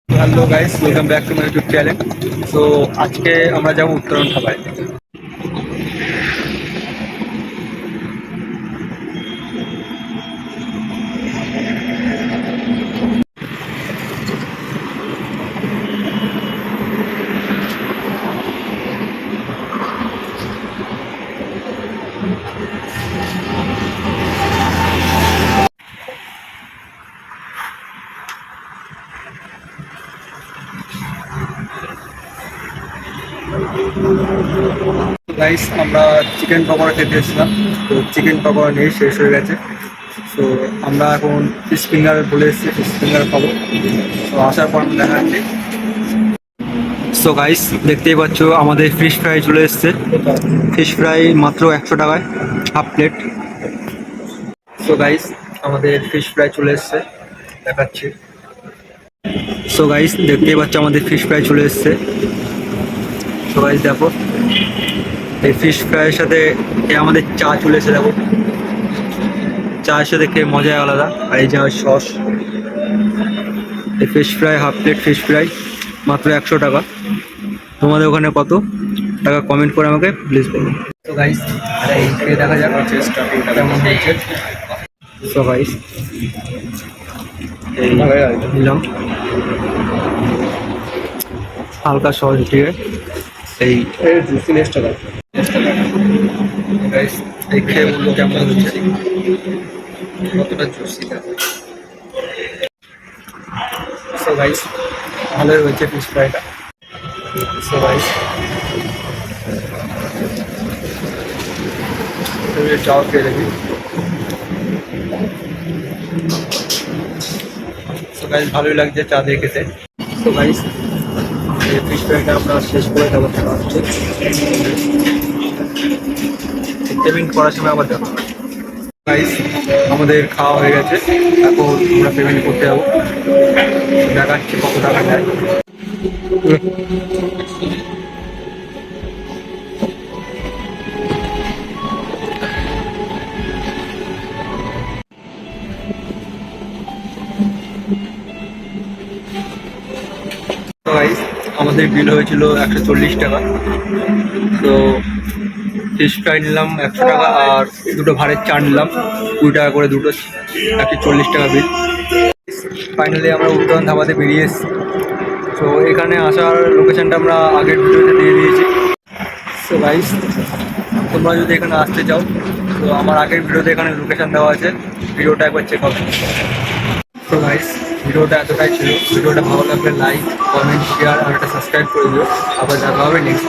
Hello guys, welcome back to my YouTube channel. So আজকে আমরা যাবো উত্তরণ ধাবায়। গাইস, আমরা চিকেন পকোড়া খেতে এসেছিলাম। তো চিকেন পকোড়া নিয়ে শেষ হয়ে গেছে। তো আমরা এখন ফিশ ফিঙ্গার বলে এসেছি, ফিশ ফিঙ্গার খাবো। তো আসার পর আমরা দেখাচ্ছি। সো গাইস, দেখতেই পাচ্ছ আমাদের ফিশ ফ্রাই চলে এসেছে। ফিশ ফ্রাই মাত্র 100 টাকায় হাফ প্লেট। সো গাইস, আমাদের ফিশ ফ্রাই চলে এসেছে, দেখাচ্ছি। সো গাইস, দেখতেই পাচ্ছ আমাদের ফিশ ফ্রাই চলে এসেছে। সো গাইস দেখো, এই ফিশ ফ্রাইয়ের সাথে আমাদের চা চলে এসে দেখো। চায়ের সাথে খেয়ে মজাই আলাদা। আর এই যে সস। এই fish fry half plate fish fry মাত্র 100 টাকা। তোমাদের ওখানে কত টাকা কমেন্ট করে আমাকে প্লিজ বলুন। তো গাইস, এই খেয়ে দেখা যাক কেমন হয়েছে। সো গাইস, এই নিলাম হালকা সস দিয়ে। এই জুসিনেসটা দাও। গাইস, এই খেয়ে বললো কেমন হচ্ছে, কতটা জুসি। সো গাইস, ভালোই হয়েছে ফিশ ফ্রাইটা। সো গাইস, চাও খেয়ে দেখি। সো গাইস, ভালোই লাগছে চা দিয়ে খেতে। সো গাইস, এই ফিশ ফ্রাইটা আমরা শেষ করে দেবো। দেখা হচ্ছে পেমেন্ট করার সময় আবার দেখা হবে। গাইস, আমাদের খাওয়া হয়ে গেছে, এখন আমরা পেমেন্ট করতে যাবো। দেখাচ্ছি কত টাকা নেয়। গাইস, আমাদের বিল হয়েছিল 140 টাকা। তো ফিশ ফ্রাই নিলাম 100 টাকা, আর দুটো ভাড়ের চা নিলাম 20 টাকা করে দুটো, 140 টাকা বিল। ফাইনালি আমরা উত্তরণ ধাবাতে বেরিয়ে এসেছি। তো এখানে আসার লোকেশানটা আমরা আগের ভিডিওতে দিয়ে দিয়েছি। সো গাইস, তোমরা যদি এখানে আসতে চাও তো আমার আগের ভিডিওতে এখানে লোকেশান দেওয়া আছে, ভিডিওটা একবার চেক আউট। তো গাইস, ভিডিওটা এতটাই ছিল। ভিডিওটা ভালো লাগলে লাইক, কমেন্ট, শেয়ার আর একটা সাবস্ক্রাইব করে দিও। আবার দেখা হবে নেক্সট।